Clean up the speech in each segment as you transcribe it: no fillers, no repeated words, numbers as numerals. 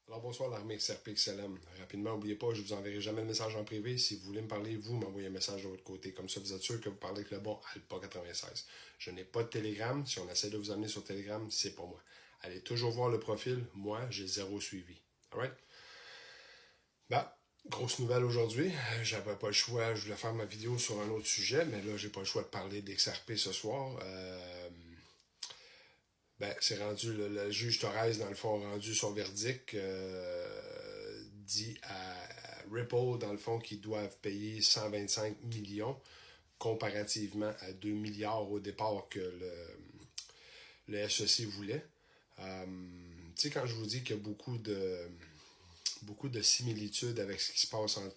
Alors bonsoir l'armée XRP XLM. Rapidement, n'oubliez pas, je ne vous enverrai jamais de message en privé. Si vous voulez me parler, vous m'envoyez un message de votre côté. Comme ça, vous êtes sûr que vous parlez avec le bon Alpha 96. Je n'ai pas de Telegram. Si on essaie de vous amener sur Telegram, c'est pas moi. Allez toujours voir le profil. Moi, j'ai zéro suivi. Alright? Bah, grosse nouvelle aujourd'hui. J'avais pas le choix. Je voulais faire ma vidéo sur un autre sujet, mais là, j'ai pas le choix de parler d'XRP ce soir. C'est rendu, le juge Torres, dans le fond, a rendu son verdict, dit à Ripple, dans le fond, qu'ils doivent payer 125 millions comparativement à 2 milliards au départ que le SEC voulait. Tu sais, quand je vous dis qu'il y a beaucoup de similitudes avec ce qui se passe entre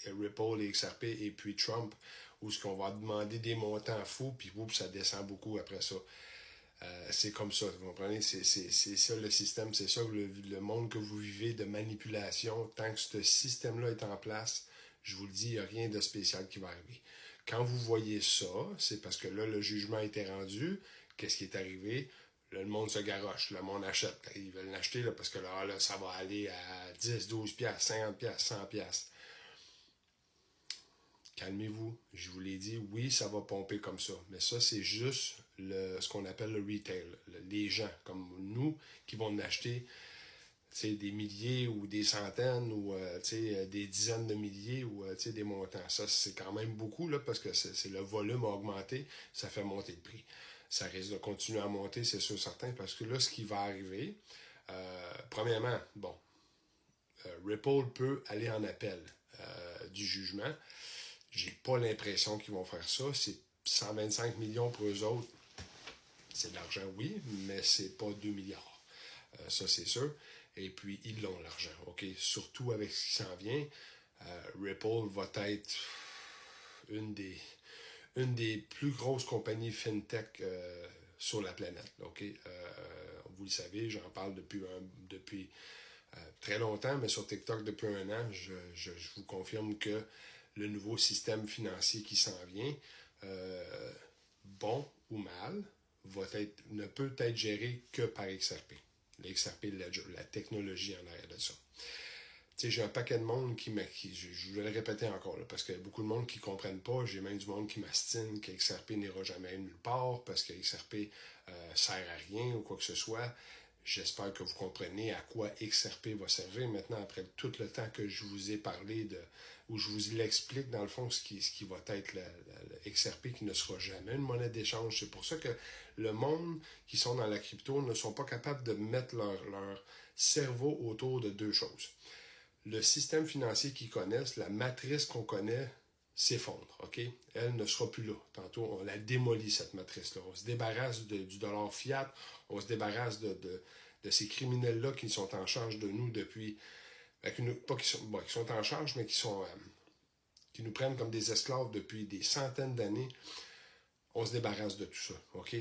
Ripple et XRP et puis Trump, où ce qu'on va demander des montants fous, puis ça descend beaucoup après ça. C'est comme ça, vous comprenez? C'est ça le système, c'est ça le monde que vous vivez de manipulation. Tant que ce système-là est en place, je vous le dis, il n'y a rien de spécial qui va arriver. Quand vous voyez ça, c'est parce que là, le jugement a été rendu. Qu'est-ce qui est arrivé? Là, le monde se garoche, le monde achète. Ils veulent l'acheter là, parce que là, ça va aller à 10, 12 piastres, 50 piastres, 100 piastres. Calmez-vous, je vous l'ai dit, oui, ça va pomper comme ça. Mais ça, c'est juste ce qu'on appelle le retail. Les gens comme nous qui vont en acheter des milliers ou des centaines ou des dizaines de milliers ou des montants. Ça, c'est quand même beaucoup là, parce que c'est le volume a augmenté, ça fait monter le prix. Ça risque de continuer à monter, c'est sûr certain, parce que là, ce qui va arriver, premièrement, Ripple peut aller en appel du jugement. J'ai pas l'impression qu'ils vont faire ça. C'est 125 millions pour eux autres. C'est de l'argent, oui, mais c'est pas 2 milliards. Ça, c'est sûr. Et puis, ils l'ont, l'argent. OK? Surtout avec ce qui s'en vient, Ripple va être une des plus grosses compagnies FinTech sur la planète. OK? Vous le savez, j'en parle depuis très longtemps, mais sur TikTok depuis un an, je vous confirme que le nouveau système financier qui s'en vient, bon ou mal, ne peut être géré que par XRP. Le XRP Ledger, la technologie en arrière de ça. Tu sais, j'ai un paquet de monde je vais le répéter encore, là, parce qu'il y a beaucoup de monde qui ne comprennent pas. J'ai même du monde qui m'astine que XRP n'ira jamais nulle part parce que XRP sert à rien ou quoi que ce soit. J'espère que vous comprenez à quoi XRP va servir maintenant après tout le temps que je vous ai parlé où je vous l'explique dans le fond ce qui va être le XRP qui ne sera jamais une monnaie d'échange. C'est pour ça que le monde qui sont dans la crypto ne sont pas capables de mettre leur cerveau autour de deux choses. Le système financier qu'ils connaissent, la matrice qu'on connaît, s'effondre, OK? Elle ne sera plus là. Tantôt, on la démolit, cette matrice-là. On se débarrasse du dollar fiat, on se débarrasse de ces criminels-là qui sont en charge de nous depuis... Pas qui sont en charge, mais qui nous prennent comme des esclaves depuis des centaines d'années. On se débarrasse de tout ça, OK?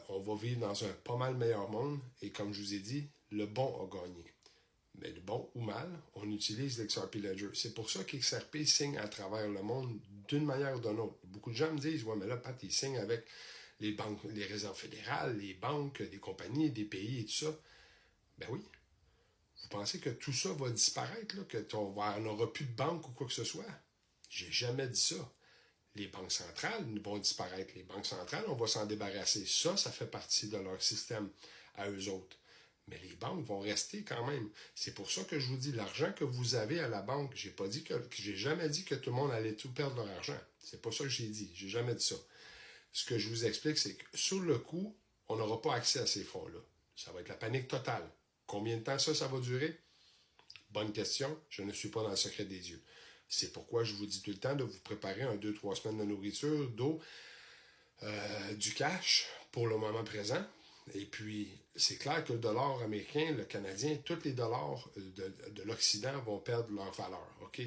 On va vivre dans un pas mal meilleur monde, et comme je vous ai dit, le bon a gagné. Mais le bon ou mal, on utilise l'XRP Ledger. C'est pour ça qu'XRP signe à travers le monde d'une manière ou d'une autre. Beaucoup de gens me disent, ouais, mais là, Pat, il signe avec les banques, les réserves fédérales, les banques, des compagnies, des pays et tout ça. Ben oui. Vous pensez que tout ça va disparaître, là, qu'on n'aura plus de banque ou quoi que ce soit? J'ai jamais dit ça. Les banques centrales vont disparaître. Les banques centrales, on va s'en débarrasser. Ça fait partie de leur système à eux autres. Mais les banques vont rester quand même. C'est pour ça que je vous dis, l'argent que vous avez à la banque, j'ai jamais dit que tout le monde allait tout perdre leur argent. C'est pas ça que j'ai dit. J'ai jamais dit ça. Ce que je vous explique, c'est que sur le coup, on n'aura pas accès à ces fonds-là. Ça va être la panique totale. Combien de temps ça va durer? Bonne question. Je ne suis pas dans le secret des yeux. C'est pourquoi je vous dis tout le temps de vous préparer 2-3 semaines de nourriture, d'eau, du cash pour le moment présent. Et puis, c'est clair que le dollar américain, le canadien, tous les dollars de l'Occident vont perdre leur valeur. OK?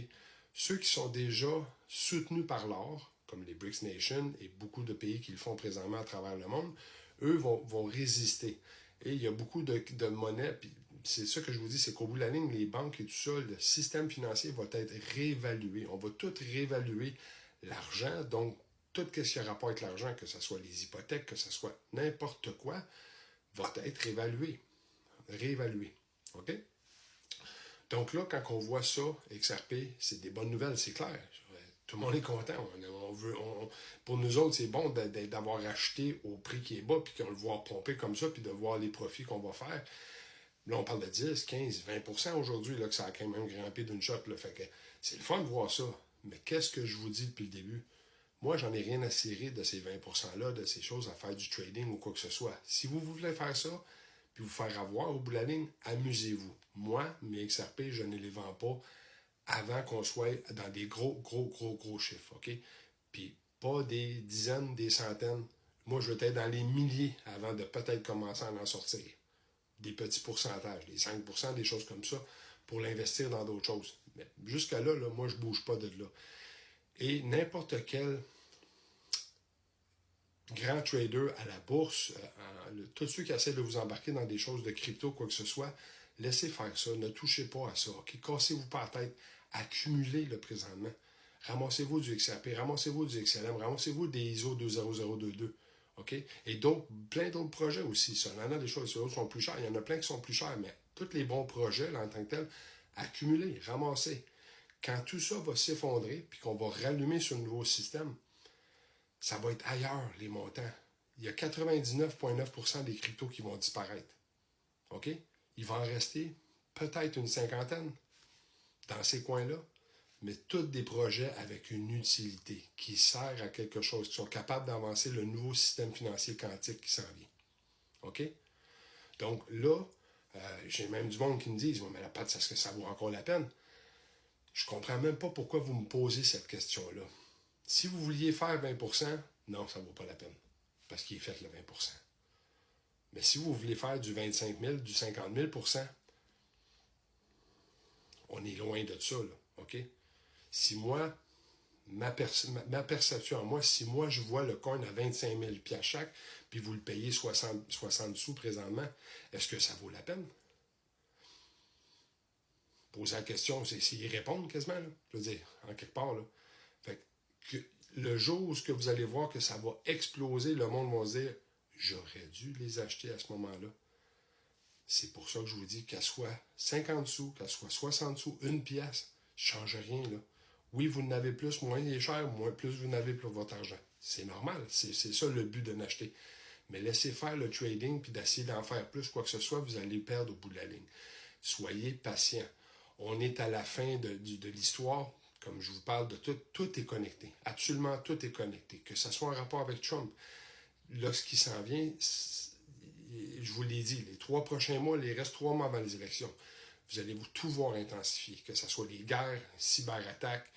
Ceux qui sont déjà soutenus par l'or, comme les BRICS Nations et beaucoup de pays qui le font présentement à travers le monde, eux vont résister. Et il y a beaucoup de monnaies, puis c'est ça que je vous dis, c'est qu'au bout de la ligne, les banques et tout ça, le système financier va être réévalué. On va tout réévaluer l'argent, donc tout ce qui a rapport avec l'argent, que ce soit les hypothèques, que ce soit n'importe quoi, va être réévalué. OK? Donc là, quand on voit ça, XRP, c'est des bonnes nouvelles, c'est clair. Tout le monde est content. Pour nous autres, c'est bon d'avoir acheté au prix qui est bas, puis qu'on le voit pomper comme ça, puis de voir les profits qu'on va faire. Là, on parle de 10, 15, 20% aujourd'hui, là, que ça a quand même grimpé d'une shot. Là, fait que c'est le fun de voir ça. Mais qu'est-ce que je vous dis depuis le début? Moi, j'en ai rien à cirer de ces 20%-là, de ces choses à faire du trading ou quoi que ce soit. Si vous voulez faire ça, puis vous faire avoir au bout de la ligne, amusez-vous. Moi, mes XRP, je ne les vends pas avant qu'on soit dans des gros chiffres, OK? Puis pas des dizaines, des centaines. Moi, je veux être dans les milliers avant de peut-être commencer à en sortir. Des petits pourcentages, des 5%, des choses comme ça, pour l'investir dans d'autres choses. Mais jusqu'à là, moi, je ne bouge pas de là. Et n'importe quel grand trader à la bourse, tous ceux qui essaient de vous embarquer dans des choses de crypto, quoi que ce soit, laissez faire ça, ne touchez pas à ça. Okay? Cassez-vous pas la tête, accumulez le présentement. Ramassez-vous du XRP, ramassez-vous du XLM, ramassez-vous des ISO 20022. Okay? Et plein d'autres projets aussi. Ça, il y en a des choses qui sont plus chères, il y en a plein qui sont plus chers, mais tous les bons projets, là, en tant que tel, accumulez, ramassez. Quand tout ça va s'effondrer, puis qu'on va rallumer sur le nouveau système, ça va être ailleurs, les montants. Il y a 99,9% des cryptos qui vont disparaître. OK? Il va en rester peut-être une cinquantaine dans ces coins-là, mais tous des projets avec une utilité qui sert à quelque chose, qui sont capables d'avancer le nouveau système financier quantique qui s'en vient. OK? Donc là, j'ai même du monde qui me dit, mais la patte, est-ce que ça vaut encore la peine? Je ne comprends même pas pourquoi vous me posez cette question-là. Si vous vouliez faire 20%, non, ça ne vaut pas la peine, parce qu'il est fait le 20%. Mais si vous voulez faire du 25 000, du 50 000%, on est loin de ça, là, OK? Si moi, ma perception à moi, si moi je vois le coin à 25 000 piastres chaque, puis vous le payez 60 sous présentement, est-ce que ça vaut la peine? Poser la question, c'est y répondre quasiment, là. Je veux dire, en quelque part, là. Fait que le jour où vous allez voir que ça va exploser, le monde va se dire, j'aurais dû les acheter à ce moment-là. C'est pour ça que je vous dis qu'elle soit 50 sous, qu'elle soit 60 sous, une pièce, ça ne change rien, là. Oui, vous en avez plus, moins il est cher, moins plus vous en avez pour votre argent. C'est normal, c'est ça le but de n'acheter. Mais laissez faire le trading, puis d'essayer d'en faire plus, quoi que ce soit, vous allez perdre au bout de la ligne. Soyez patient. On est à la fin de l'histoire, comme je vous parle de tout, tout est connecté. Absolument tout est connecté. Que ce soit en rapport avec Trump. Là, ce qui s'en vient, je vous l'ai dit, les 3 prochains mois, il reste 3 mois avant les élections. Vous allez tout voir intensifier, que ce soit les guerres, cyberattaques,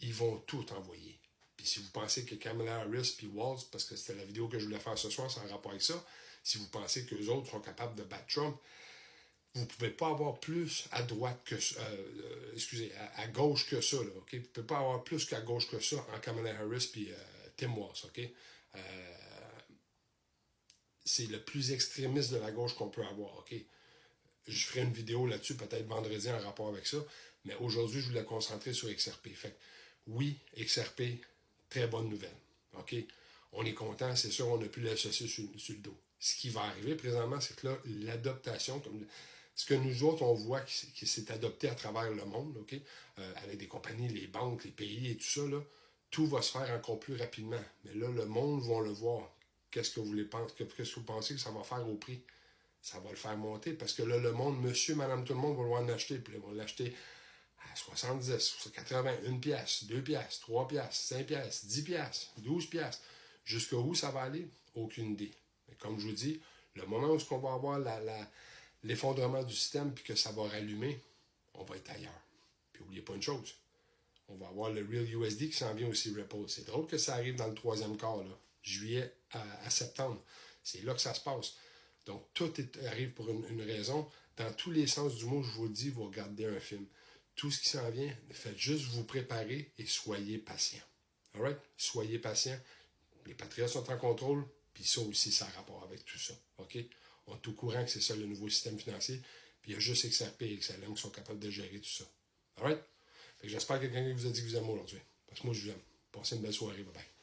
ils vont tout envoyer. Puis si vous pensez que Kamala Harris puis Walz, parce que c'était la vidéo que je voulais faire ce soir, c'est en rapport avec ça, si vous pensez qu'eux autres sont capables de battre Trump, vous ne pouvez pas avoir plus à droite que à gauche que ça, là, OK? Vous ne pouvez pas avoir plus qu'à gauche que ça en Kamala Harris puis Tim Walz, OK? C'est le plus extrémiste de la gauche qu'on peut avoir, OK? Je ferai une vidéo là-dessus, peut-être vendredi en rapport avec ça, mais aujourd'hui, je voulais me concentrer sur XRP. Fait que, oui, XRP, très bonne nouvelle, OK? On est content, c'est sûr, on a pu l'associer sur le dos. Ce qui va arriver présentement, c'est que là, l'adaptation, ce que nous autres, on voit qui s'est adopté à travers le monde, OK? Avec des compagnies, les banques, les pays et tout ça, là, tout va se faire encore plus rapidement. Mais là, le monde va le voir. Qu'est-ce que vous pensez que ça va faire au prix? Ça va le faire monter parce que là, le monde, monsieur, madame, tout le monde va vouloir en acheter. Puis là, ils vont l'acheter à 70, 80, 1 pièce, 2 pièces, 3 pièces, 5 pièces, 10 pièces, 12 pièces. Jusqu'à où ça va aller? Aucune idée. Mais comme je vous dis, le moment où on va avoir l'effondrement du système puis que ça va rallumer, on va être ailleurs. Puis n'oubliez pas une chose, on va avoir le Real USD qui s'en vient aussi Ripple. C'est drôle que ça arrive dans le 3e quart, là, juillet à septembre. C'est là que ça se passe. Donc, tout arrive pour une raison. Dans tous les sens du mot, je vous dis, vous regardez un film. Tout ce qui s'en vient, faites juste vous préparer et soyez patient. All right? Soyez patient. Les patriotes sont en contrôle, puis ça aussi, ça a rapport avec tout ça. OK? On est au courant que c'est ça le nouveau système financier, puis il y a juste XRP et XLM qui sont capables de gérer tout ça. All right? Fait que j'espère que quelqu'un vous a dit que vous aimez aujourd'hui. Parce que moi, je vous aime. Passez une belle soirée. Bye bye.